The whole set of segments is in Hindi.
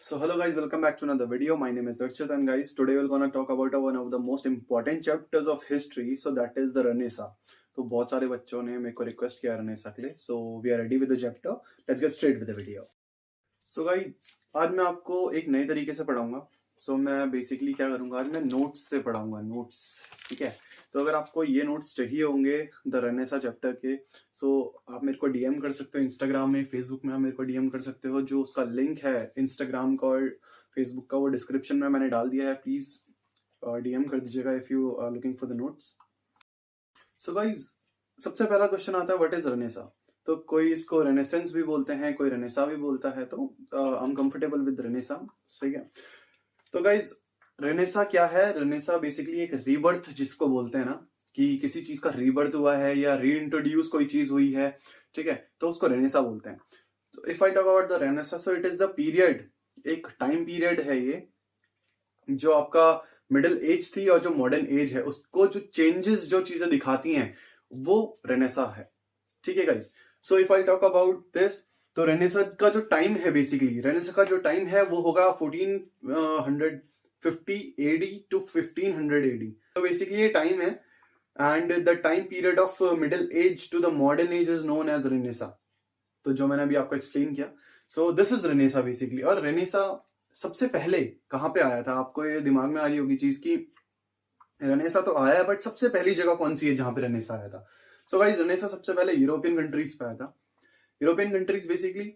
So hello guys, welcome back to another video. My name is Archit and guys, today we're gonna talk about one of the most important chapters of history. So that is the Renaissance. तो बहुत सारे बच्चों ने मेरे को रिक्वेस्ट किया Renaissance के लिए. So we are ready with the chapter. Let's get straight with the video. So guys, आज मैं आपको एक नए तरीके से पढ़ाऊंगा. So मैं बेसिकली क्या करूंगा, आज मैं नोट्स से पढ़ाऊंगा. नोट्स, ठीक है. तो अगर आपको ये नोट्स चाहिए होंगे द Renaissance चैप्टर के, सो आप मेरे को डीएम कर सकते हो इंस्टाग्राम में, फेसबुक में आप मेरे को डीएम कर सकते हो. जो उसका लिंक है इंस्टाग्राम का और फेसबुक का वो डिस्क्रिप्शन में मैंने डाल दिया है. प्लीज डीएम कर दीजिएगा if you are looking for the notes. So guys, सबसे पहला क्वेश्चन आता है व्हाट इज Renaissance. तो कोई इसको रेनेसेंस भी बोलते हैं, कोई Renaissance भी बोलता है. तो I am comfortable with Renaissance, ठीक है. तो गाइज, Renaissance क्या है? Renaissance बेसिकली एक रीबर्थ जिसको बोलते हैं ना, कि किसी चीज का रीबर्थ हुआ है या रीइंट्रोड्यूस कोई चीज हुई है, ठीक है, तो उसको Renaissance बोलते हैं. तो if I talk about the Renaissance, so it is the period, एक टाइम पीरियड है ये, जो आपका मिडिल एज थी और जो मॉडर्न एज है उसको जो चेंजेस जो चीजें दिखाती हैं वो Renaissance है, ठीक है guys. So if I talk about this, तो Renaissance का जो टाइम है, बेसिकली Renaissance का जो टाइम है वो होगा 1450 AD to 1500 AD. तो बेसिकली ये टाइम है, and the time period of middle age to the modern age is known as Renaissance. तो जो मैंने अभी आपको एक्सप्लेन किया, so this is Renaissance basically. और Renaissance सबसे पहले कहाँ पे आया था? आपको ये दिमाग में आ रही होगी चीज की Renaissance तो आया है, बट सबसे पहली जगह कौन सी है जहां पे Renaissance आया था? सो गाइस, Renaissance सबसे पहले यूरोपियन कंट्रीज पे आया था. यूरोपियन कंट्रीज बेसिकली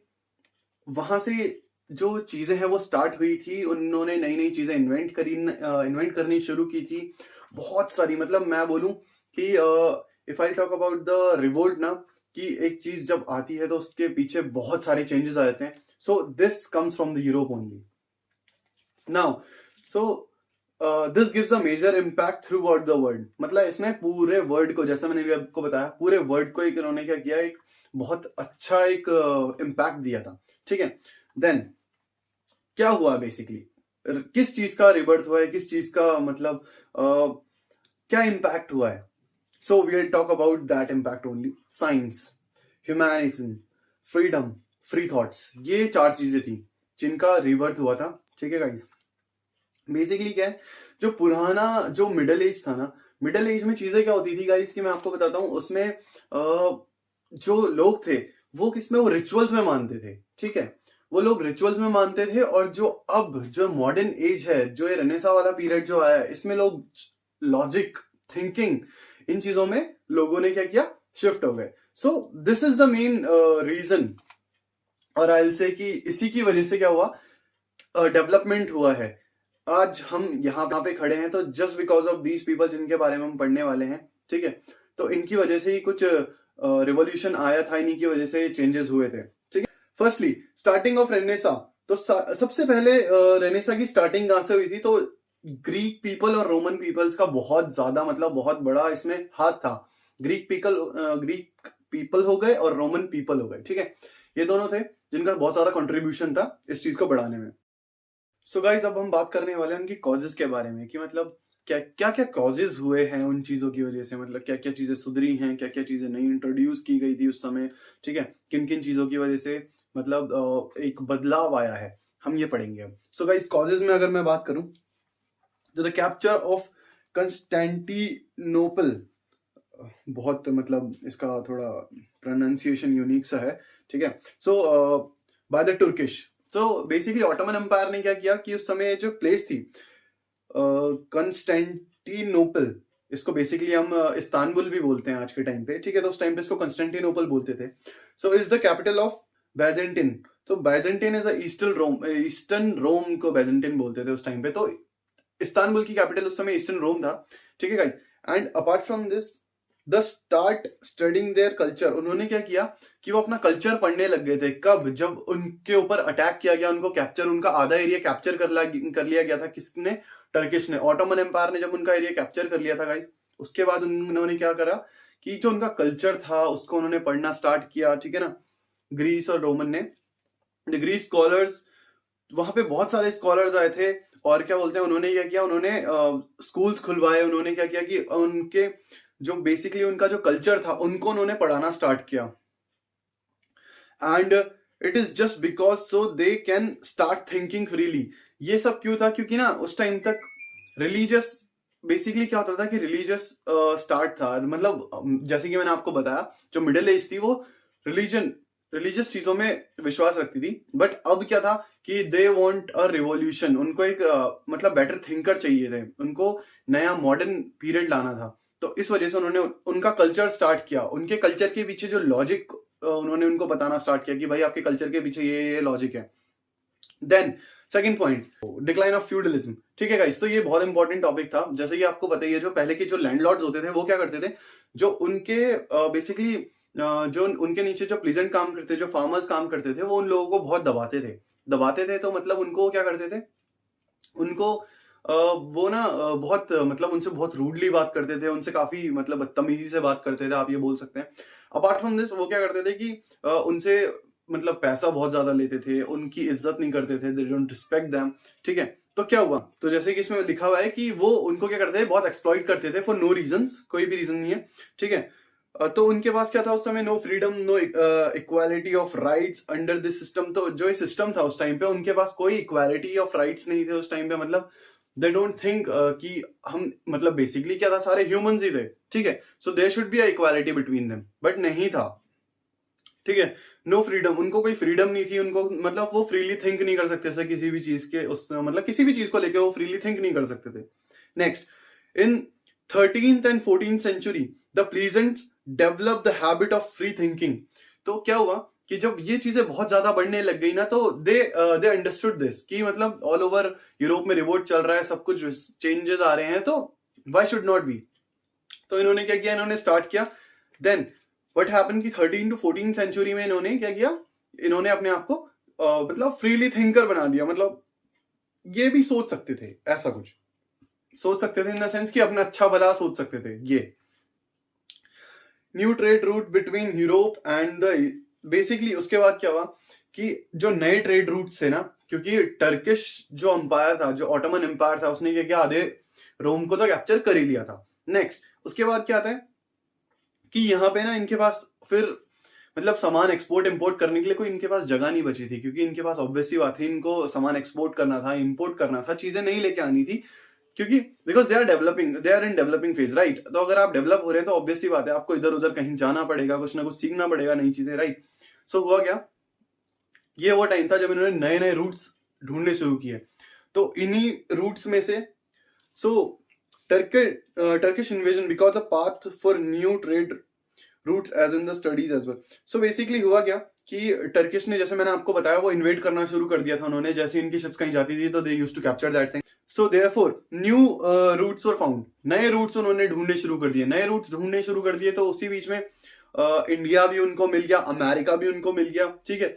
वहां से जो चीजें हैं वो स्टार्ट हुई थी. उन्होंने नई नई चीजें इन्वेंट करनी शुरू की थी, बहुत सारी. मतलब मैं बोलूं कि if I talk about the revolt ना, कि एक चीज जब आती है तो उसके पीछे बहुत सारे चेंजेस आ जाते हैं. So this comes from the Europe only now. So this gives a major impact through out the world. मतलब इसने पूरे वर्ल्ड को, जैसा मैंने भी आपको बताया, पूरे वर्ल्ड को एक इन्होंने क्या किया, एक बहुत अच्छा एक इम्पैक्ट दिया था, ठीक है. देन क्या हुआ बेसिकली, किस चीज का रिबर्थ हुआ है, किस चीज का मतलब क्या इम्पैक्ट हुआ है? So we will talk about that impact only. Science, humanism, freedom, free thoughts, ये चार चीजें थी जिनका रिबर्थ हुआ था, ठीक है गाइस. बेसिकली क्या है, जो पुराना जो मिडिल एज था ना, मिडिल एज में चीजें क्या होती थी गाइस, कि मैं आपको बताता हूं. उसमें जो लोग थे वो किसमें, वो रिचुअल्स में मानते थे, ठीक है. वो लोग रिचुअल्स में मानते थे. और जो अब जो मॉडर्न एज है, जो ये Renaissance वाला पीरियड जो आया है, इसमें लोग लॉजिक, थिंकिंग, इन चीजों में लोगों ने क्या किया, शिफ्ट हो गए. So this is the main reason. और आई विल से कि इसी की वजह से क्या हुआ, डेवलपमेंट हुआ है. आज हम यहाँ पे खड़े हैं तो just because of these people जिनके बारे में हम पढ़ने वाले हैं, ठीक है. तो इनकी वजह से ही कुछ रिवॉल्यूशन आया था, इन्हीं की वजह से चेंजेस हुए थे, ठीक है. Firstly starting of Renaissance. तो सबसे पहले Renaissance की स्टार्टिंग कहां से हुई थी? तो ग्रीक पीपल और रोमन पीपल्स का बहुत ज्यादा, मतलब बहुत बड़ा इसमें हाथ था. ग्रीक पीपल हो गए और रोमन पीपल हो गए, ठीक है. ये दोनों थे जिनका बहुत सारा कंट्रीब्यूशन था इस चीज को बढ़ाने में. सो गाइज, अब हम बात करने वाले हैं उनकी कॉजेज के बारे में, कि मतलब क्या क्या कॉजेज हुए हैं उन चीजों की वजह से. मतलब क्या क्या चीजें सुधरी हैं, क्या क्या चीजें नई इंट्रोड्यूस की गई थी उस समय, ठीक है. किन किन चीजों की वजह से मतलब एक बदलाव आया है, हम ये पढ़ेंगे अब. सो गाइज, कॉजेज में अगर मैं बात करूं, तो द कैप्चर ऑफ कंस्टेंटिनोपल, बहुत मतलब इसका थोड़ा प्रोनाउंसिएशन यूनिक सा है, ठीक है. So by the Turkish. So basically Ottoman Empire ने क्या किया कि उस समय जो प्लेस थी कंस्टेंटिनोपल, इसको बेसिकली हम इस्तांबुल भी बोलते हैं आज के टाइम पे, ठीक है. तो उस टाइम पे इसको कंस्टेंटिनोपल बोलते थे. So is the capital of Byzantine. तो बैजेंटिन इज ईस्टर्न रोम को बैजेंटिन बोलते थे उस टाइम पे. तो इस्तांबुल की कैपिटल उस समय ईस्टर्न रोम था, ठीक है guys. And apart from this, the start studying their culture. उन्होंने क्या किया कि वो अपना कल्चर पढ़ने लग गए थे. कब? जब उनके ऊपर अटैक किया गया, उनको कैप्चर, उनका आधा एरिया कैप्चर कर लिया गया था. किसने? टर्किश ने. ऑटोमन एम्पायर ने जब उनका एरिया कैप्चर कर लिया था गाइस, उसके बाद उन्होंने क्या करा कि जो उनका कल्चर था उसको उन्होंने पढ़ना स्टार्ट किया, ठीक है ना. ग्रीस और रोमन ने, द ग्रीस स्कॉलर्स, वहां पे बहुत सारे स्कॉलर्स आए थे. और क्या बोलते हैं, उन्होंने क्या किया, उन्होंने स्कूल्स खुलवाए. उन्होंने क्या किया कि उनके जो बेसिकली उनका जो कल्चर था उनको उन्होंने पढ़ाना स्टार्ट किया. And it is just because so they can start thinking freely. ये सब क्यों था? क्योंकि ना उस टाइम तक रिलीजियस, बेसिकली क्या होता था कि रिलीजियस स्टार्ट था, मतलब जैसे कि मैंने आपको बताया, जो मिडिल एज थी वो रिलीजियस चीजों में विश्वास रखती थी। बट अब क्या था कि दे वांट अ रिवॉल्यूशन, उनको एक मतलब बेटर थिंकर चाहिए थे, उनको नया मॉडर्न पीरियड लाना था। तो इस वजह से उन्होंने उनका कल्चर स्टार्ट किया। उनके कल्चर के पीछे जो लॉजिक उन्होंने उनको बताना स्टार्ट किया कि भाई आपके कल्चर के पीछे ये लॉजिक है। Then second point, decline of feudalism. ठीक है गाइस, तो ये बहुत इंपॉर्टेंट टॉपिक था। जैसे कि आपको पता ही है, जो पहले के जो लैंडलॉर्ड्स होते थे वो क्या करते थे, जो उनके बेसिकली जो उनके नीचे जो प्लीजेंट काम करते, जो फार्मर्स काम करते थे, वो उन लोगों को बहुत दबाते थे। तो मतलब उनको क्या करते थे, उनको वो ना बहुत मतलब उनसे बहुत रूडली बात करते थे, उनसे काफी मतलब बदतमीजी से बात करते थे, आप ये बोल सकते हैं। अपार्ट फ्रॉम दिस वो क्या करते थे कि उनसे मतलब पैसा बहुत ज्यादा लेते थे, उनकी इज्जत नहीं करते थे, दे डोंट रिस्पेक्ट देम। ठीक है, तो क्या हुआ, तो जैसे कि इसमें लिखा हुआ है कि वो उनको क्या करते थे, बहुत एक्सप्लॉइट करते थे फॉर नो रीजंस, कोई भी रीजन नहीं है। ठीक है, तो उनके पास क्या था उस समय, no freedom, no equality of rights under this system. तो जो ये सिस्टम था उस टाइम पे, उनके पास कोई इक्वालिटी ऑफ राइट्स नहीं थे उस टाइम पे। मतलब दे डोंट थिंक कि हम, मतलब बेसिकली क्या था, सारे ह्यूमंस ही थे। ठीक है, so there should be a equality between them, but नहीं था। ठीक है, नो फ्रीडम, उनको कोई फ्रीडम नहीं थी, उनको मतलब वो फ्रीली थिंक नहीं कर सकते थे किसी भी चीज के, उस मतलब किसी भी चीज को लेके वो फ्रीली थिंक नहीं कर सकते थे। Next, in 13th and 14th century the peasants develop the habit of free thinking. तो क्या हुआ कि जब ये चीजें बहुत ज्यादा बढ़ने लग गई ना, तो दे अंडरस्टूड दिस कि मतलब ऑल ओवर यूरोप में रिवोल्ट चल रहा है, सब कुछ चेंजेस आ रहे हैं, तो व्हाई शुड नॉट बी। तो इन्होंने क्या किया, इन्होंने स्टार्ट किया। देन व्हाट हैपन कि 13 to 14 सेंचुरी में इन्होंने क्या किया, इन्होंने अपने आप को मतलब फ्रीली थिंकर बना दिया। मतलब ये भी सोच सकते थे, ऐसा कुछ सोच सकते थे इन द सेंस कि अपना अच्छा भला सोच सकते थे। ये new trade route between Europe and the, basically उसके बाद क्या हुआ कि जो नए ट्रेड रूट थे ना, क्योंकि टर्किश जो अंपायर था, जो ऑटोमन एम्पायर था, उसने क्या किया, आधे रोम को तो कैप्चर कर ही लिया था। नेक्स्ट, उसके बाद क्या आता है कि यहाँ पे ना इनके पास फिर मतलब सामान एक्सपोर्ट इंपोर्ट करने के लिए कोई इनके पास जगह नहीं बची थी, क्योंकि इनके पास ऑब्वियसली बात है, इनको सामान एक्सपोर्ट करना था, इंपोर्ट करना था, चीजें नहीं लेके आनी थी, क्योंकि because they are in developing phase, right. तो अगर आप डेवलप हो रहे हैं तो ऑब्वियसली बात है, आपको इधर उधर कहीं जाना पड़ेगा, कुछ ना कुछ सीखना पड़ेगा, नई चीजें, राइट। सो हुआ क्या, ये वो टाइम था जब इन्होंने नए नए रूट्स ढूंढने शुरू किए। तो इन्हीं रूट्स में से Turkish invasion because a path for new trade routes as in the studies as well. So basically हुआ क्या कि टर्किश ने, जैसे मैंने आपको बताया, वो इन्वेट करना शुरू कर दिया था उन्होंने। जैसे इनकी शिप्स कहीं जाती थी तो they used to capture that thing. So therefore new routes were found, नए रूट्स उन्होंने ढूंढने शुरू कर दिए, नए रूट्स ढूंढने शुरू कर दिए। तो उसी बीच में इंडिया भी उनको मिल गया, अमेरिका भी उनको मिल गया। ठीक है,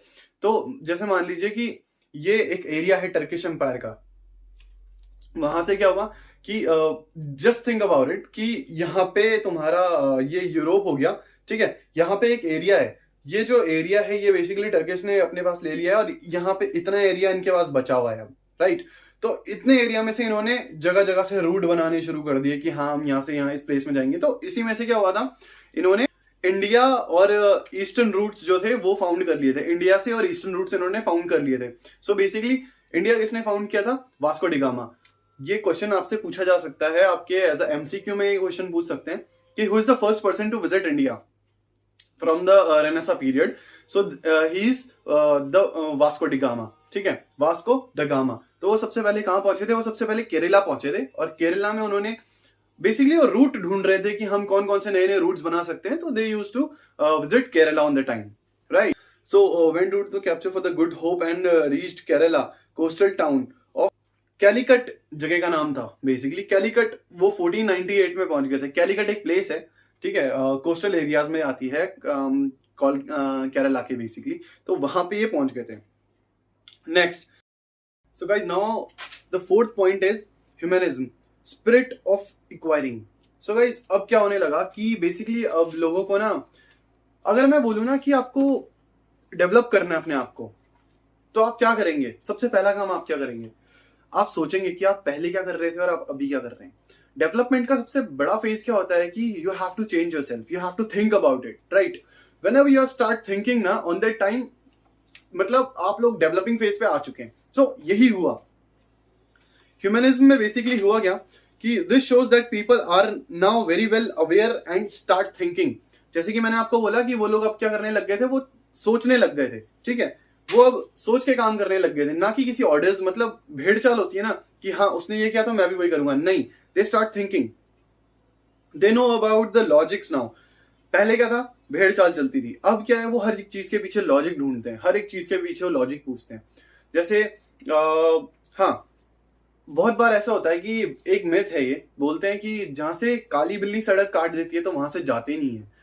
तो जैसे मान लीजिए कि ये एक एरिया है टर्किश एम्पायर का, वहां से क्या हुआ कि जस्ट थिंक अबाउट इट कि यहाँ पे तुम्हारा ये यूरोप हो गया। ठीक है, यहाँ पे एक एरिया है, ये जो एरिया है ये बेसिकली टर्किश ने अपने पास ले लिया है, और यहाँ पे इतना एरिया इनके पास बचा हुआ है, राइट। तो इतने एरिया में से इन्होंने जगह जगह से रूट बनाने शुरू कर दिए कि हाँ हम यहाँ से यहाँ इस प्लेस में जाएंगे। तो इसी में से क्या हुआ था, इन्होंने इंडिया और ईस्टर्न रूट्स जो थे वो फाउंड कर लिए थे, इंडिया से और ईस्टर्न रूट्स इन्होंने फाउंड कर लिए थे। सो बेसिकली इंडिया किसने फाउंड किया था, वास्को डी गामा। ये क्वेश्चन आपसे पूछा जा सकता है, आपके एज अ एमसीक्यू में ये क्वेश्चन पूछ सकते हैं कि who is the first person to visit India from the Renaissance period. So he is the Vasco da Gama. ठीक है, वास्को द गामा। तो वो सबसे पहले कहां पहुंचे थे, वो सबसे पहले केरला पहुंचे थे, और केरला में उन्होंने बेसिकली वो रूट ढूंढ रहे थे कि हम कौन कौन से नए नए रूट्स बना सकते हैं। तो they used to visit Kerala on the time, right. So went to the capture for the good hope and reached Kerala coastal town of Calicut, जगह का नाम था बेसिकली कैलिकट। वो 1498 में पहुंच गए थे। कैलिकट एक प्लेस है, ठीक है, कोस्टल एरियाज में आती है, केरला के बेसिकली। तो वहां पे ये पहुंच गए थे। Next, so guys now the fourth point is humanism, spirit of acquiring. So guys अब क्या होने लगा कि बेसिकली अब लोगों को ना, अगर मैं बोलूं ना कि आपको डेवलप करना है अपने आप को, तो आप क्या करेंगे, सबसे पहला काम आप क्या करेंगे, आप सोचेंगे कि आप पहले क्या कर रहे थे और आप अभी क्या कर रहे हैं। डेवलपमेंट का सबसे बड़ा फेज क्या होता है कि you have to change yourself, you have to think about it, right. Whenever you start thinking ना, ऑन दैट टाइम मतलब आप लोग डेवलपिंग फेज पे आ चुके हैं। सो यही हुआ ह्यूमनिज्म में। बेसिकली हुआ क्या कि this shows that people are now very well aware and start thinking. जैसे कि मैंने आपको बोला कि वो लोग अब क्या करने लग गए थे, वो सोचने लग गए थे, ठीक है। वो अब सोच के काम करने लग गए थे, ना कि किसी ऑर्डर्स, मतलब भेड़ चाल होती है ना कि हाँ उसने ये किया तो मैं भी वही करूंगा, नहीं। They start thinking, they know about the logics now. पहले क्या था, भेड़ चाल चलती थी, अब क्या है, वो हर एक चीज के पीछे लॉजिक ढूंढते हैं, हर एक चीज के पीछे वो लॉजिक पूछते हैं। जैसे हाँ, बहुत बार ऐसा होता है कि एक मिथ है, ये बोलते हैं कि जहां से काली बिल्ली सड़क काट देती है तो वहां से जाते नहीं है।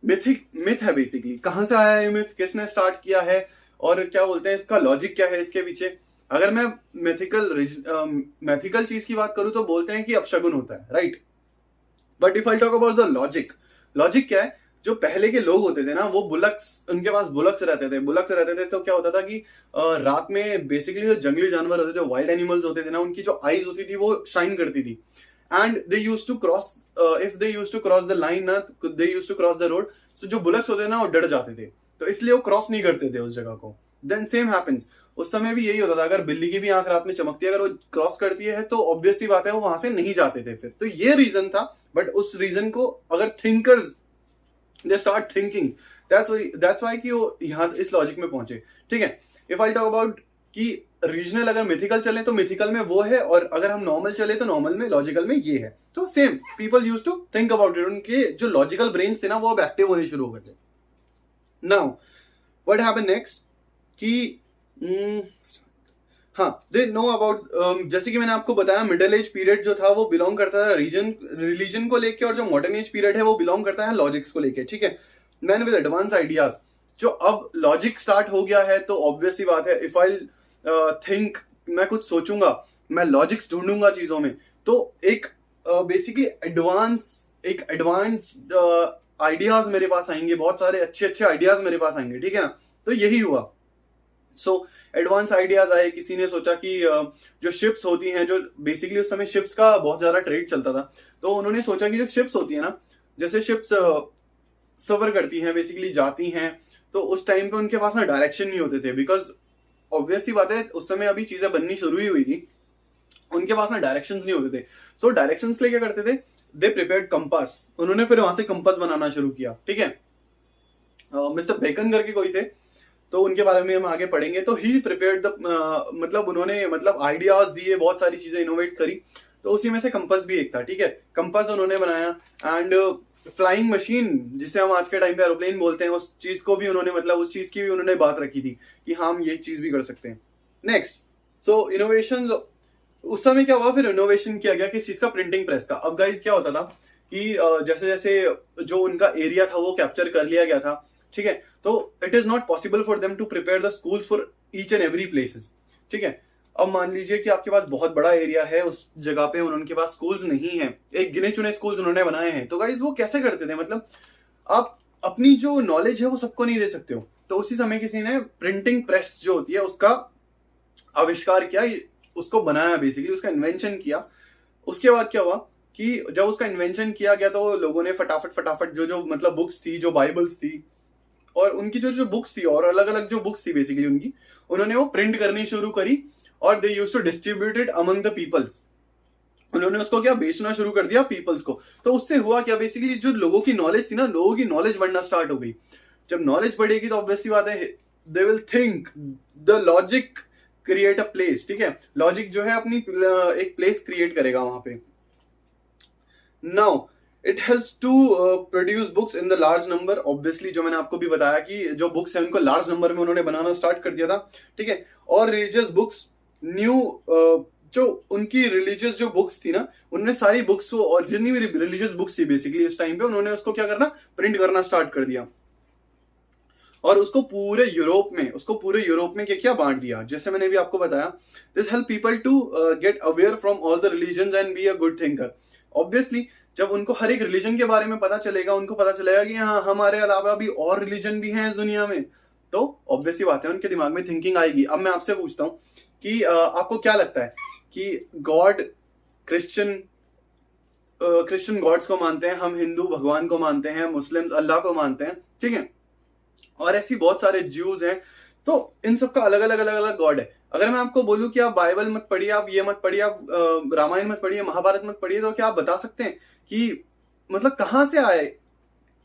मिथिक मिथ है बेसिकली। कहां से आया है मिथ, किसने स्टार्ट किया है, और क्या बोलते हैं इसका लॉजिक क्या है इसके पीछे। अगर मैं मैथिकल चीज की बात करूं तो बोलते हैं कि अपशगुन होता है, right. But if I talk about the logic, logic क्या है, जो पहले के लोग होते थे ना, वो बुलक्स, उनके पास बुलक्स रहते थे। तो क्या होता था कि रात में बेसिकली जो जंगली जानवर होते थे, जो वाइल्ड एनिमल्स होते थे ना, उनकी जो आईज होती थी वो शाइन करती थी। And they use to cross, if they use to cross the line ना, they use to cross the road, तो जो बुलक्स होते थे ना वो डर जाते थे, तो इसलिए वो क्रॉस नहीं करते थे उस जगह को। देन सेम हैपेंस, उस समय भी यही होता था। अगर बिल्ली की भी आंख रात में चमकती है, अगर वो क्रॉस करती है तो ऑब्वियस सी बात है वो वहां से नहीं जाते थे फिर। तो ये रीजन था। बट उस रीजन को अगर thinkers they start thinking, that's why कि वो यहाँ इस लॉजिक में पहुंचे, ठीक है। इफ आई टॉक अबाउट कि रीजनल अगर मिथिकल चले तो मिथिकल में वो है, और अगर हम नॉर्मल चले तो नॉर्मल में, लॉजिकल में ये है। तो same people use to think about it. उनके जो लॉजिकल ब्रेन्स थे ना वो अब एक्टिव होने शुरू हो गए थे। नाउ व्हाट हैपेंड नेक्स्ट कि हाँ, दे नो अबाउट, जैसे कि मैंने आपको बताया मिडिल एज पीरियड जो था वो बिलोंग करता था रिलीजन को लेके, और जो मॉडर्न एज पीरियड है वो बिलोंग करता है लॉजिक्स को लेके, ठीक है। Man with advance ideas. जो अब लॉजिक स्टार्ट हो गया है तो ऑब्वियस सी बात है, इफ आई थिंक, मैं कुछ सोचूंगा, मैं लॉजिक्स ढूंढूंगा चीजों में, तो एक बेसिकली एडवांस आइडियाज मेरे पास आएंगे, बहुत सारे अच्छे अच्छे आइडियाज मेरे पास आएंगे, ठीक है ना। तो यही हुआ। सो एडवांस आइडियाज आए। किसी ने सोचा कि जो शिप्स होती हैं, जो बेसिकली उस समय शिप्स का बहुत ज्यादा ट्रेड चलता था, तो उन्होंने सोचा कि जो शिप्स होती है ना, जैसे शिप्स सफर करती हैं, बेसिकली जाती हैं, तो उस टाइम पे उनके पास ना डायरेक्शन नहीं होते थे, बिकॉज ऑब्वियस ही बात है उस समय अभी चीजें बननी शुरू ही हुई थी, उनके पास ना डायरेक्शंस नहीं होते थे। सो डायरेक्शंस के लिए क्या करते थे, दे प्रिपेयर्ड कंपास। उन्होंने फिर वहां से कंपास बनाना शुरू किया, ठीक है। मिस्टर बेकन करके कोई थे, तो उनके बारे में हम आगे पढ़ेंगे। तो ही प्रिपेयर्ड द, मतलब उन्होंने मतलब आइडियाज दिए, बहुत सारी चीजें इनोवेट करी, तो उसी में से कंपास भी एक था, ठीक है। कंपास उन्होंने बनाया। एंड फ्लाइंग मशीन, जिसे हम आज के टाइम पे एरोप्लेन बोलते हैं, उस चीज को भी उन्होंने, मतलब उस चीज की भी उन्होंने बात रखी थी कि हाँ हम ये चीज भी कर सकते हैं। Next, so innovation. उस समय क्या हुआ, फिर इनोवेशन किया गया किस चीज का, प्रिंटिंग प्रेस का। अब गाइज क्या होता था कि जैसे जैसे जो उनका एरिया था वो कैप्चर कर लिया गया था, ठीक है। तो it is not possible for them to prepare the schools for each and every places, ठीक है। अब मान लीजिए कि आपके पास बहुत बड़ा एरिया है, उस जगह पे उनके पास स्कूल्स नहीं है, एक गिने चुने स्कूल्स उन्होंने बनाए हैं, तो गाइज वो कैसे करते थे, मतलब आप अपनी जो नॉलेज है वो सबको नहीं दे सकते हो। तो उसी समय किसी ने प्रिंटिंग प्रेस जो होती है उसका आविष्कार किया, उसको बनाया, बेसिकली उसका इन्वेंशन किया। उसके बाद क्या हुआ कि जब उसका इन्वेंशन किया गया तो लोगों ने फटाफट जो मतलब बुक्स थी, जो बाइबल्स थी, और उनकी जो बुक्स थी, और अलग अलग जो बुक्स थी बेसिकली उनकी, उन्होंने वो प्रिंट करनी शुरू करी, और they used to distribute it among the peoples. उन्होंने उसको क्या, बेचना शुरू कर दिया पीपल्स को। तो उससे हुआ क्या, बेसिकली जो लोगों की नॉलेज थी ना, लोगों की नॉलेज बढ़ना स्टार्ट हो गई। जब नॉलेज बढ़ेगी तो ऑब्वियसली बात है, they will think, the logic create a place, ठीक है। लॉजिक जो है अपनी एक प्लेस क्रिएट करेगा वहां पे। Now it helps to produce books in the large number. Obviously जो मैंने आपको भी बताया कि जो बुक्स है उनको लार्ज नंबर में उन्होंने बनाना स्टार्ट कर दिया था, ठीक है। और रिलीजियस बुक्स, न्यू जो उनकी रिलीजियस जो बुक्स थी ना, उन्होंने सारी बुक्स को, और जितनी भी रिलीजियस बुक्स थी बेसिकली उस टाइम पे, उन्होंने उसको क्या करना, प्रिंट करना स्टार्ट कर दिया, और उसको पूरे यूरोप में क्या क्या बांट दिया। जैसे मैंने भी आपको बताया, this help people to get aware from all the religion and be a good thinker. Obviously जब उनको हर एक रिलीजन के बारे में पता चलेगा, उनको पता चलेगा कि हाँ हमारे अलावा भी और रिलीजन भी हैं इस दुनिया में, तो ऑब्वियसली बात है उनके दिमाग में थिंकिंग आएगी। अब मैं आपसे पूछता हूँ कि आपको क्या लगता है कि गॉड, क्रिश्चियन गॉड्स को मानते हैं, हम हिंदू भगवान को मानते हैं, मुस्लिम्स अल्लाह को मानते हैं, ठीक है। और ऐसी बहुत सारे ज्यूज हैं तो इन सबका अलग अलग अलग अलग गॉड है। अगर मैं आपको बोलूं कि आप बाइबल मत पढ़िए, आप ये मत पढ़िए, आप रामायण मत पढ़िए, महाभारत मत पढ़िए, तो क्या आप बता सकते हैं कि मतलब कहां से आए,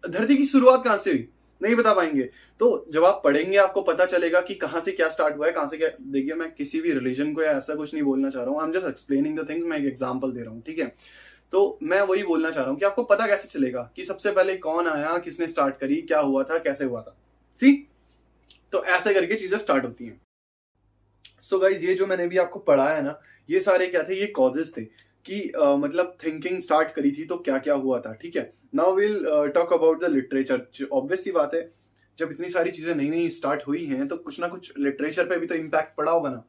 धरती की शुरुआत कहां से हुई? नहीं बता पाएंगे। तो जब आप पढ़ेंगे आपको पता चलेगा कि कहां से क्या स्टार्ट हुआ है, कहां से क्या। देखिए, मैं किसी भी रिलीजन को या ऐसा कुछ नहीं बोलना चाह रहा हूँ, I am just explaining the things, मैं एक एग्जांपल दे रहा हूँ, ठीक है। तो मैं वही बोलना चाह रहा हूँ कि आपको पता कैसे चलेगा कि सबसे पहले कौन आया, किसने स्टार्ट करी, क्या हुआ था, कैसे हुआ था। सी, तो ऐसे करके चीजें स्टार्ट होती हैं। सो गाइज, ये जो मैंने भी आपको पढ़ाया ना, ये सारे क्या थे, ये कॉजेज थे कि मतलब थिंकिंग स्टार्ट करी थी तो क्या क्या हुआ था, ठीक है। Now will talk about the literature. Obvious सी बात है, जब इतनी सारी चीजें नई नई स्टार्ट हुई हैं तो कुछ ना कुछ लिटरेचर पे भी तो इम्पैक्ट पड़ा होगा ना।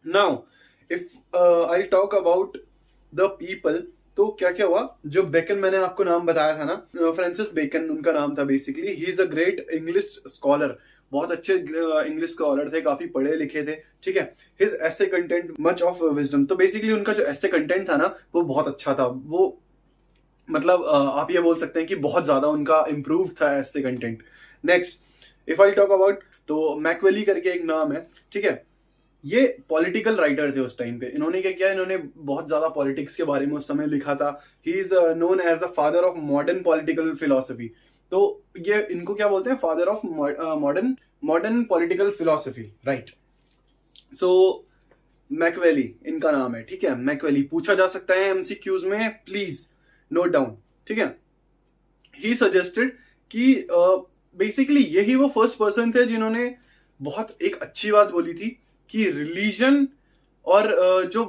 Now if I talk about the people, तो क्या क्या हुआ। जो बेकन, मैंने आपको नाम बताया था ना, फ्रांसिस बेकन उनका नाम था basically. He is a great English scholar, बहुत अच्छे इंग्लिश स्कॉलर थे, काफी पढ़े लिखे थे, ठीक है। हिज ऐसे कंटेंट मच ऑफ विजडम, तो बेसिकली उनका जो ऐसे कंटेंट था ना वो बहुत अच्छा था। वो मतलब आप ये बोल सकते हैं कि बहुत ज्यादा उनका इम्प्रूव था ऐसे content. Next if I talk about, तो मैकवेली करके एक नाम है, ठीक है। ये पॉलिटिकल राइटर थे उस टाइम पे। इन्होंने क्या किया, इन्होंने बहुत ज्यादा पॉलिटिक्स के बारे में उस समय लिखा था। He is known as the father of modern political philosophy. तो ये इनको क्या बोलते हैं, father of modern modern political philosophy, right. So Machiavelli इनका नाम है, ठीक है। मैकवेली पूछा जा सकता है एमसीक्यूज में, प्लीज नोट डाउन, ठीक है। ही सजेस्टेड कि बेसिकली यही वो फर्स्ट पर्सन थे जिन्होंने बहुत एक अच्छी बात बोली थी कि रिलीजन और जो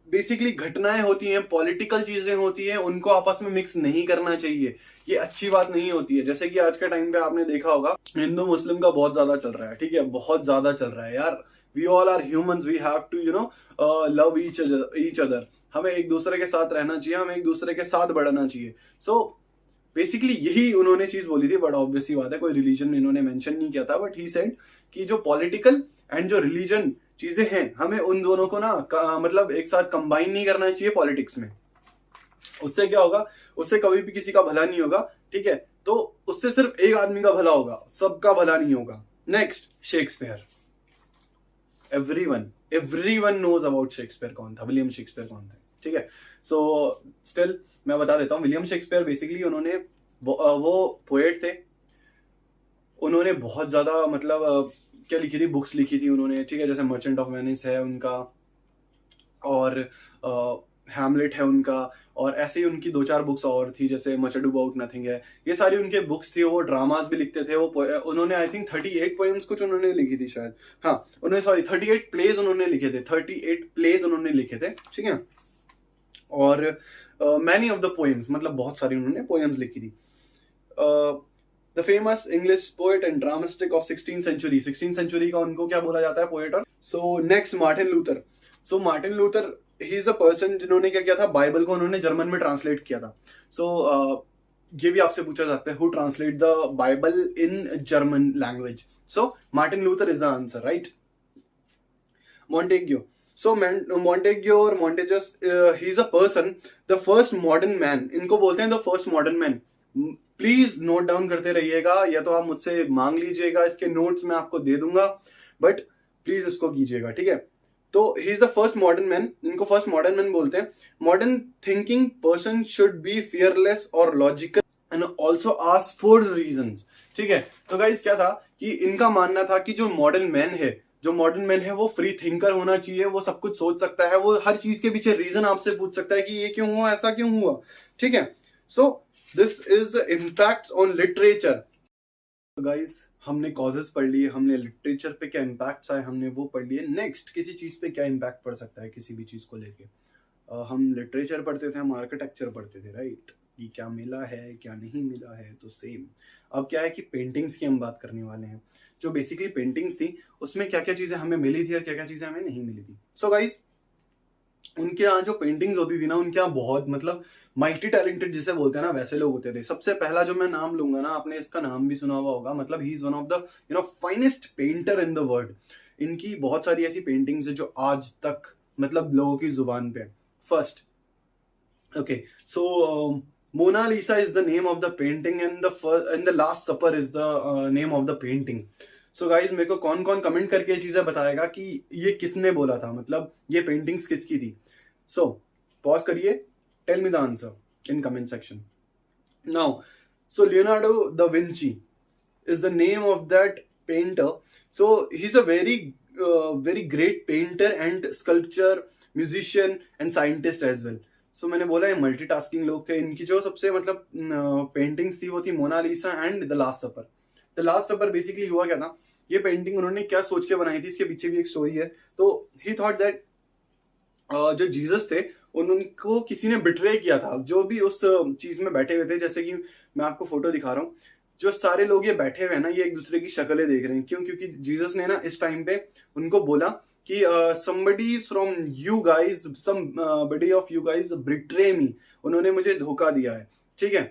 बेसिकली घटनाएं होती हैं, पॉलिटिकल चीजें होती हैं, उनको आपस में मिक्स नहीं करना चाहिए। ये अच्छी बात नहीं होती है। जैसे कि आज के टाइम पे आपने देखा होगा हिंदू मुस्लिम का बहुत ज्यादा चल रहा है, ठीक है, बहुत ज्यादा चल रहा है यार। We all are humans, we have to love each other. हमें एक दूसरे के साथ रहना चाहिए, हमें एक दूसरे के साथ बढ़ना चाहिए। सो बेसिकली यही उन्होंने चीज बोली थी। बट ऑब्वियसली बात है, कोई रिलीजन इन्होंने मेंशन नहीं किया था, बट ही सेड कि जो पॉलिटिकल एंड जो रिलीजन चीजें हैं, हमें उन दोनों को ना मतलब एक साथ कंबाइन नहीं करना चाहिए पॉलिटिक्स में। उससे क्या होगा, उससे कभी भी किसी का भला नहीं होगा, ठीक है। तो उससे सिर्फ एक आदमी का भला होगा, सबका भला नहीं होगा। Next, Shakespeare. Everyone knows about Shakespeare कौन था, विलियम शेक्सपियर कौन था, ठीक है। सो स्टिल मैं बता देता हूँ, विलियम शेक्सपियर बेसिकली उन्होंने वो पोएट थे। उन्होंने बहुत ज्यादा मतलब क्या लिखी थी, बुक्स लिखी थी उन्होंने, ठीक है। जैसे मर्चेंट ऑफ वेनिस है उनका, और हैमलेट है उनका, और ऐसे ही उनकी दो चार बुक्स और थी, जैसे मच अडू अबाउट नथिंग है। ये सारी उनके बुक्स थी। वो ड्रामास भी लिखते थे। वो उन्होंने आई थिंक 38 पोएम्स कुछ उन्होंने लिखी थी शायद, हाँ उन्होंने, सॉरी 38 प्लेज उन्होंने लिखे थे, 38 प्लेज उन्होंने लिखे थे, ठीक है। और मैनी ऑफ द पोएम्स, मतलब बहुत सारी उन्होंने पोएम्स लिखी थी। The famous English poet and dramatic of 16th century, 16th century का उनको क्या बोला जाता है, पोएट। और so next, Martin Luther. So Martin Luther, he is a person जिन्होंने क्या किया था, बाइबल को उन्होंने जर्मन में ट्रांसलेट किया था। सो ये भी आपसे पूछा जाता है, who translate the Bible in German language. So Martin Luther is the answer, right. Montague. So Montague और Montagues, he is a person, the first modern man, इनको बोलते हैं the first modern man. Please note down करते रहिएगा, या तो आप मुझसे मांग लीजिएगा, इसके नोट्स मैं आपको दे दूंगा, बट प्लीज इसको कीजिएगा, ठीक है। तो he is the first modern man, इनको फर्स्ट मॉडर्न मैन बोलते हैं। Modern thinking person should be fearless और logical and also ask for reasons, ठीक है। तो गाइस क्या था कि इनका मानना था कि जो मॉडर्न मैन है वो फ्री थिंकर होना चाहिए, वो सब कुछ सोच सकता है, वो हर चीज के पीछे रीजन आपसे पूछ सकता है कि ये क्यों हुआ, ऐसा क्यों हुआ, ठीक है। सो this is impact on literature. Guys, हमने कॉजेस पढ़ लिए, हमने लिटरेचर पे क्या इम्पैक्ट्स आए हमने वो पढ़ लिए। नेक्स्ट, किसी चीज पे क्या इम्पैक्ट पड़ सकता है, किसी भी चीज को लेके। हम लिटरेचर पढ़ते थे, हम आर्किटेक्चर पढ़ते थे, राइट, कि क्या मिला है क्या नहीं मिला है, तो सेम अब क्या है कि पेंटिंग्स की हम बात करने वाले हैं। जो बेसिकली पेंटिंग्स थी, उसमें क्या क्या चीजें हमें मिली थी और क्या क्या चीजें हमें नहीं मिली थी। सो गाइस, उनके यहाँ जो पेंटिंग्स होती थी ना, उनके यहाँ बहुत मतलब मल्टी टैलेंटेड जिसे बोलते हैं ना, वैसे लोग होते थे। सबसे पहला जो मैं नाम लूंगा ना, आपने इसका नाम भी सुना हुआ होगा, मतलब he is one of the finest painter in the world. इनकी बहुत सारी ऐसी पेंटिंग्स है जो आज तक मतलब लोगों की जुबान पे। First, okay, so Mona Lisa is the name of the painting, and the first and the Last Supper is the name of the painting. So guys मेरे को कौन कौन कमेंट करके ये चीजें बताएगा कि ये किसने बोला था, मतलब ये पेंटिंग्स किसकी थी। सो पॉज करिए, tell me the answer in comment section now. So Leonardo da Vinci is the name of that painter. So he's a very great painter and sculptor, musician and scientist as well. So मैंने बोला ये मल्टीटास्किंग लोग थे। इनकी जो सबसे मतलब पेंटिंग्स थी वो थी Mona Lisa and the Last Supper. The Last Supper basically हुआ क्या था, ये पेंटिंग उन्होंने क्या सोच के बनाई थी, इसके पीछे भी एक स्टोरी है। तो ही थॉट दैट जो जीसस थे उनको किसी ने बिट्रे किया था, जो भी उस चीज में बैठे हुए थे। जैसे कि मैं आपको फोटो दिखा रहा हूँ, जो सारे लोग ये बैठे हुए हैं ना, ये एक दूसरे की शक्लें देख रहे हैं। क्यों? क्योंकि जीसस ने ना इस टाइम पे उनको बोला कि somebody from you guys, somebody of you guys betray me, उन्होंने मुझे धोखा दिया है, ठीक है।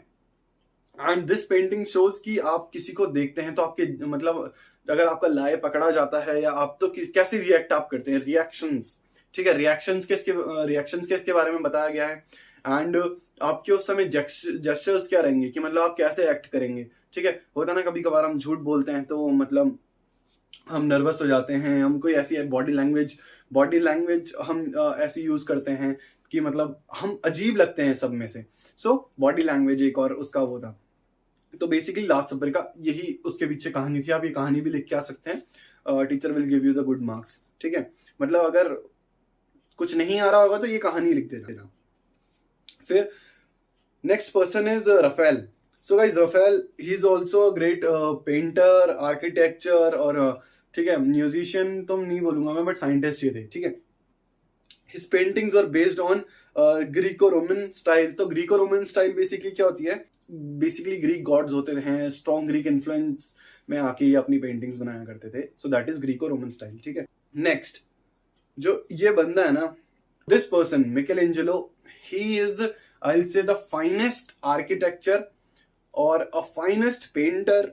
एंड दिस पेंटिंग शोज कि आप किसी को देखते हैं तो आपके मतलब अगर आपका लाए पकड़ा जाता है या आप तो कैसे रिएक्ट आप करते हैं, रिएक्शंस, ठीक है। रिएक्शंस के इसके बारे में बताया गया है। एंड आपके उस समय जेस्चर्स क्या रहेंगे कि मतलब आप कैसे एक्ट करेंगे, ठीक है। होता ना कभी कभार हम झूठ बोलते हैं तो मतलब हम नर्वस हो जाते हैं, हम कोई ऐसी बॉडी लैंग्वेज हम ऐसी यूज करते हैं कि मतलब हम अजीब लगते हैं सब में से। सो बॉडी लैंग्वेज एक और उसका वो था। तो बेसिकली लास्ट सपर का यही उसके पीछे कहानी थी। आप ये कहानी भी लिख के आ सकते हैं, teacher will give you the good marks, ठीक है। मतलब अगर कुछ नहीं आ रहा होगा तो ये कहानी लिख देना। फिर next person is Raphael. So guys Raphael he is also a great painter, architecture और ठीक है म्यूजिशियन तो नहीं बोलूंगा मैं, बट साइंटिस्ट ये थे, ठीक है। His paintings are based on Greco Roman style. तो ग्रीको रोमन स्टाइल बेसिकली क्या होती है, बेसिकली ग्रीक गॉड्स होते हैं, स्ट्रॉन्ग ग्रीक इन्फ्लुएंस में आके ये अपनी पेंटिंग्स बनाया करते थे। So that is Greco Roman style, ठीक है। नेक्स्ट जो ये बंदा है ना, this person Michelangelo, he is I will say the finest architecture और अ फाइनेस्ट पेंटर,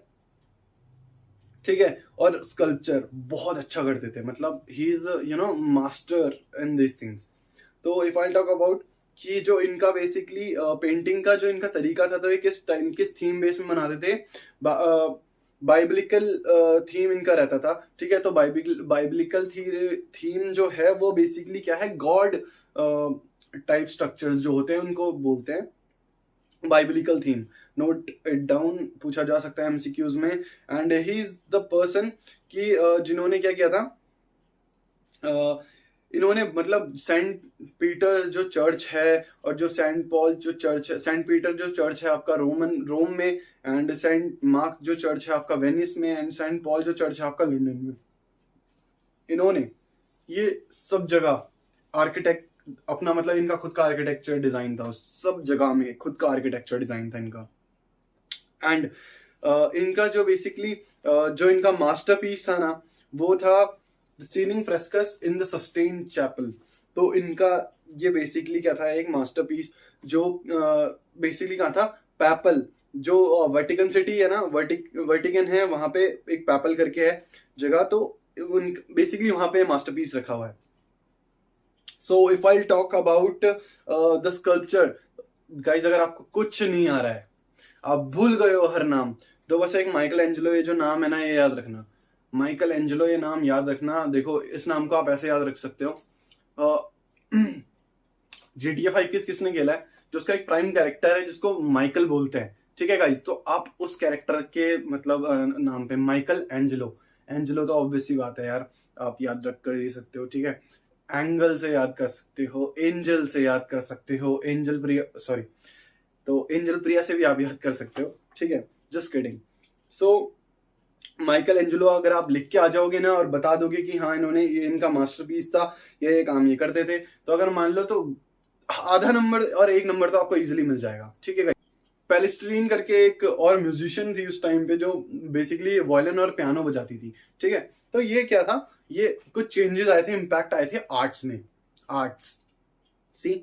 ठीक है। और स्कल्पचर बहुत अच्छा करते थे, मतलब he is master in this things. तो इफ आई टॉक अबाउट कि जो इनका बेसिकली पेंटिंग का जो इनका तरीका था, तो ये किस थीम बेस में बनाते थे, बाइबलिकल थीम इनका रहता था, ठीक है। तो बाइबलिकल थीम जो है वो बेसिकली क्या है, गॉड टाइप स्ट्रक्चर्स जो होते हैं उनको बोलते हैं biblical theme. Note it down, पूछा जा सकता है एमसीक्यूज में। And he is the person कि जिन्होंने क्या किया था, इन्होंने मतलब सेंट पीटर जो चर्च है और जो सेंट पॉल जो चर्च है, सेंट पीटर जो चर्च है आपका रोम में, एंड सेंट मार्क जो चर्च है आपका वेनिस में, एंड सेंट पॉल जो चर्च है आपका लंदन में, इन्होंने ये सब जगह आर्किटेक्ट अपना मतलब इनका खुद का आर्किटेक्चर डिजाइन था, सब जगह में खुद का आर्किटेक्चर डिजाइन था इनका। एंड इनका जो बेसिकली जो इनका मास्टरपीस था ना, वो था ceiling frescoes in the Sistine Chapel. तो इनका ये बेसिकली क्या था, एक मास्टरपीस जो बेसिकली कहा था पैपल, जो वर्टिकन सिटी है ना, वर्टिकन है वहां पे एक पैपल करके है जगह, तो बेसिकली वहां पे मास्टरपीस रखा हुआ है। So if I talk about the sculpture, guys अगर आपको कुछ नहीं आ रहा है, आप भूल गए हो हर नाम, तो बस एक माइकल एंजेलो ये जो नाम है ना, ये याद रखना। माइकल एंजेलो ये नाम याद रखना। देखो इस नाम को आप ऐसे याद रख सकते हो, GTA 5 किसने खेला है, जो उसका एक प्राइम कैरेक्टर है जिसको माइकल बोलते हैं, ठीक है गाइज। तो आप उस कैरेक्टर के मतलब नाम पे माइकल एंजेलो, एंजेलो तो ऑब्वियस सी बात है यार, आप याद रख कर ही सकते हो, ठीक है। एंगल से याद कर सकते हो, एंजल से याद कर सकते हो, एंजल प्रिया, सॉरी, तो एंजल प्रिया से भी आप याद कर सकते हो, ठीक है। Just kidding. So Michael Angelo अगर आप लिख के आ जाओगे ना और बता दोगे कि हाँ इन्होंने ये इनका मास्टरपीस था, ये काम ये करते थे, तो अगर मान लो तो आधा नंबर और एक नंबर तो आपको इजीली मिल जाएगा, ठीक है। पेलिस्ट्रीन करके एक और म्यूजिशियन थी उस टाइम पे जो बेसिकली वायलिन और पियानो बजाती थी, ठीक है। तो ये क्या था, ये कुछ चेंजेस आए थे, इम्पैक्ट आए थे आर्ट्स में, आर्ट्स सी।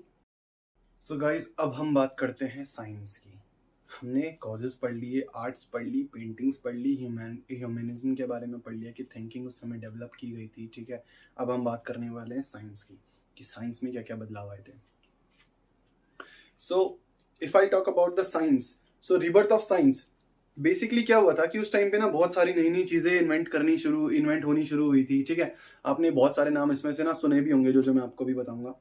सो गाइज अब हम बात करते हैं साइंस की। हमने कॉजेज पढ़ लिए, आर्ट्स पढ़ ली, पेंटिंग्स पढ़ ली, ह्यूमनिज्म के बारे में पढ़ लिया कि थिंकिंग उस समय डेवलप की गई थी, ठीक है। अब हम बात करने वाले हैं साइंस की, कि साइंस में क्या क्या बदलाव आए थे। So if I talk about the science, so rebirth of science, basically क्या हुआ था कि उस टाइम पे ना बहुत सारी नई नई चीजें इन्वेंट होनी शुरू हुई थी, ठीक है। आपने बहुत सारे नाम इसमें से ना सुने भी होंगे, जो मैं आपको भी बताऊंगा।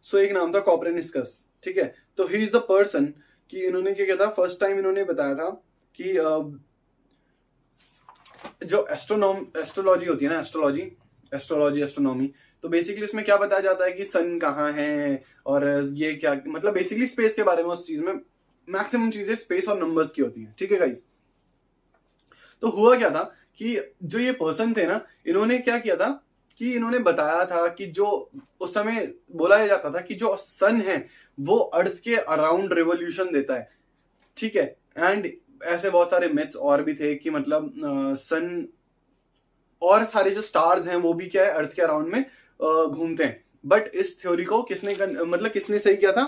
सो एक नाम था कॉपरनिकस, ठीक है। तो ही इज द पर्सन कि इन्होंने क्या किया था, फर्स्ट टाइम इन्होंने बताया था कि जो एस्ट्रोलॉजी होती है ना, एस्ट्रोनॉमी, तो बेसिकली उसमें क्या बताया जाता है कि सन कहाँ है, और ये क्या मतलब बेसिकली स्पेस के बारे में, उस चीज में मैक्सिमम चीजें स्पेस और नंबर्स की होती हैं, ठीक है गाइस। तो हुआ क्या था कि जो ये पर्सन थे ना, इन्होंने क्या किया था कि इन्होंने बताया था कि जो उस समय बोला जाता था कि जो सन है वो अर्थ के अराउंड रिवोल्यूशन देता है, ठीक है। एंड ऐसे बहुत सारे मिथ्स और भी थे कि मतलब सन और सारे जो स्टार्स हैं वो भी क्या है, अर्थ के अराउंड में घूमते हैं। बट इस थ्योरी को किसने सही किया था,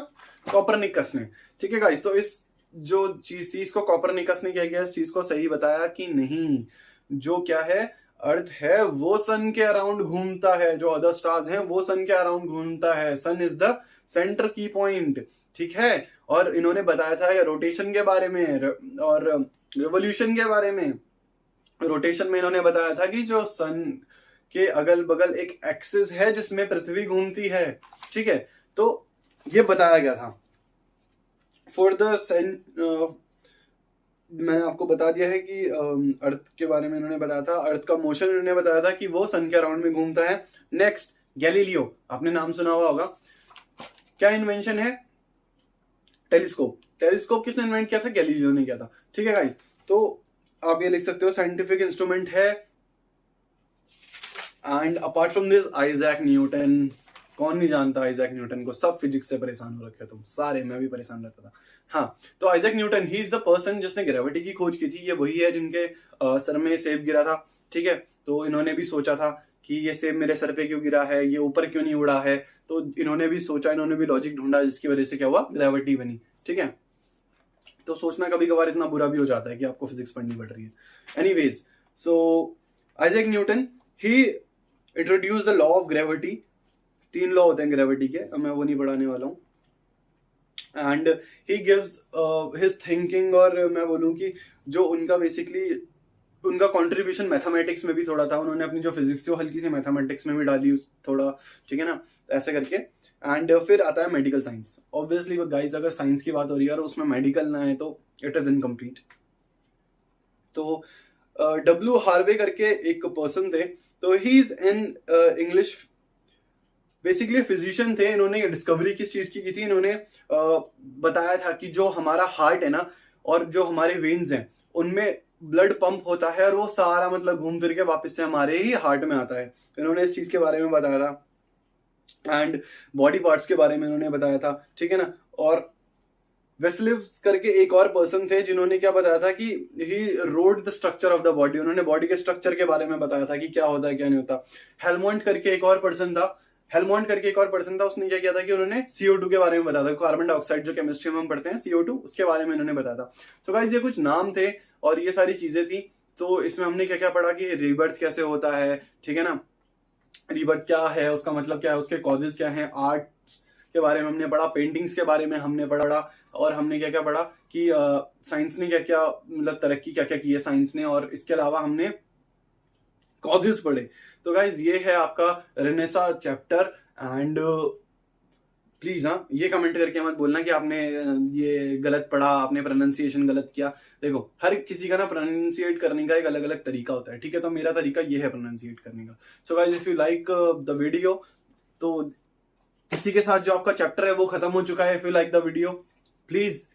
कॉपरनिकस ने, ठीक है गाइस। तो इस जो चीज थी, इसको कॉपरनिकस ने क्या किया, इस चीज को सही बताया कि नहीं, जो क्या है, अर्थ है वो सन के अराउंड घूमता है, जो अदर स्टार्स हैं वो सन के अराउंड घूमता है, सन इज द सेंटर की पॉइंट, ठीक है। और इन्होंने बताया था रोटेशन के बारे में और रिवोल्यूशन के बारे में। रोटेशन में इन्होंने बताया था कि जो सन के अगल बगल एक एक्सिस है जिसमें पृथ्वी घूमती है, ठीक है। तो ये बताया गया था। फॉर द मैंने आपको बता दिया है कि अर्थ के बारे में इन्होंने बताया था, अर्थ का मोशन इन्होंने बताया था कि वो सन के अराउंड में घूमता है। नेक्स्ट, गैलीलियो, आपने नाम सुना हुआ होगा। क्या इन्वेंशन है, टेलीस्कोप। टेलीस्कोप किसने इन्वेंट किया था, गैलीलियो ने किया था, ठीक है गाइस। तो आप ये लिख सकते हो साइंटिफिक इंस्ट्रूमेंट है। And apart from this, Isaac Newton. कौन नहीं जानता आइजैक न्यूटन को, सब फिजिक्स से परेशान हो रखे तुम सारे, मैं भी परेशान रहता था। हाँ, तो Isaac Newton, he is the person जिसने ग्रेविटी की खोज की थी। ये वही है जिनके सर में सेब गिरा था, ठीक है। तो इन्होंने भी सोचा था कि ये सेब मेरे सर पे क्यों गिरा है, ये ऊपर क्यों नहीं उड़ा है। तो इन्होंने भी सोचा, इन्होंने भी लॉजिक ढूंढा, जिसकी वजह से क्या हुआ, ग्रेविटी बनी, ठीक है। तो सोचना कभी कभार इतना बुरा भी हो जाता है कि आपको फिजिक्स पढ़नी पड़ रही है। Anyways, so Isaac Newton, he introduce the law of gravity. 3 law होते हैं ग्रेविटी के, अब मैं वो नहीं पढ़ाने वाला हूँ। And he gives his thinking, और मैं बोलूँ कि जो उनका बेसिकली उनका कंट्रीब्यूशन मैथमेटिक्स में भी थोड़ा था। उन्होंने अपनी जो फिजिक्स थी वो हल्की सी मैथमेटिक्स में भी डाली थोड़ा, ठीक है ना, ऐसे करके। एंड फिर आता है मेडिकल साइंस। ऑब्वियसली गाइस, अगर साइंस की बात हो रही है और उसमें मेडिकल ना है तो इट इज इनकम्प्लीट। तो डब्ल्यू हार्वे करके एक पर्सन थे, तो he is in English, basically physician थे। इन्होंने डिस्कवरी किस चीज की थी, इन्होंने बताया था कि जो हमारा हार्ट है ना, और जो हमारे वेन्स हैं उनमें ब्लड पंप होता है, और वो सारा मतलब घूम फिर के वापस से हमारे ही हार्ट में आता है। तो इन्होंने इस चीज के बारे में बताया था। एंड बॉडी पार्ट्स के बारे में इन्होंने बताया था, ठीक है ना। और वेस्लिव्स करके एक और पर्सन थे जिन्होंने क्या बताया था कि he wrote the structure of the body. उन्होंने बॉडी के स्ट्रक्चर के बारे में बताया था कि क्या होता है क्या नहीं होता। हेलमोंट करके एक और पर्सन था, उसने क्या किया था कि उन्होंने CO2 के बारे में बताया था, कार्बन डाइऑक्साइड, जो केमिस्ट्री में हम पढ़ते हैं CO2, उसके बारे में इन्होंने बताया था। सो गाइस, ये कुछ नाम थे और ये सारी चीजें थी। तो इसमें हमने क्या क्या पढ़ा कि रीबर्थ कैसे होता है, ठीक है ना, रीबर्थ क्या है, उसका मतलब क्या है, उसके कॉजेज क्या हैं, आर्ट के बारे में हमने पढ़ा, पेंटिंग्स के बारे में हमने पढ़ा, और हमने क्या क्या पढ़ा कि साइंस ने क्या क्या मतलब तरक्की क्या क्या की है साइंस ने, और इसके अलावा हमने कॉजेज पढ़े। तो गाइज, ये है आपका रेनेसा चैप्टर। एंड प्लीज, हाँ, ये कमेंट करके मत बोलना कि आपने ये गलत पढ़ा, आपने प्रोनाउंसिएशन गलत किया। देखो, हर किसी का ना प्रोनाउंसिएट करने का एक अलग अलग तरीका होता है, ठीक है। तो मेरा तरीका ये है प्रोनाउंसिएट करने का। So guys, if you like the video, तो इसी के साथ जो आपका चैप्टर है वो खत्म हो चुका है। If you like the video, please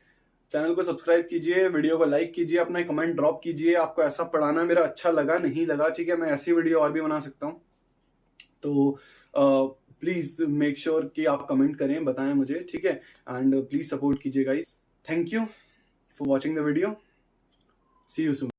channel को सब्सक्राइब कीजिए, वीडियो को लाइक कीजिए, अपना कमेंट ड्रॉप कीजिए, आपको ऐसा पढ़ाना मेरा अच्छा लगा नहीं लगा, ठीक है। मैं ऐसी वीडियो और भी बना सकता हूँ। तो प्लीज मेक श्योर कि आप कमेंट करें, बताएं मुझे, ठीक है। एंड प्लीज सपोर्ट कीजिए guys. Thank you for watching the video. See you soon.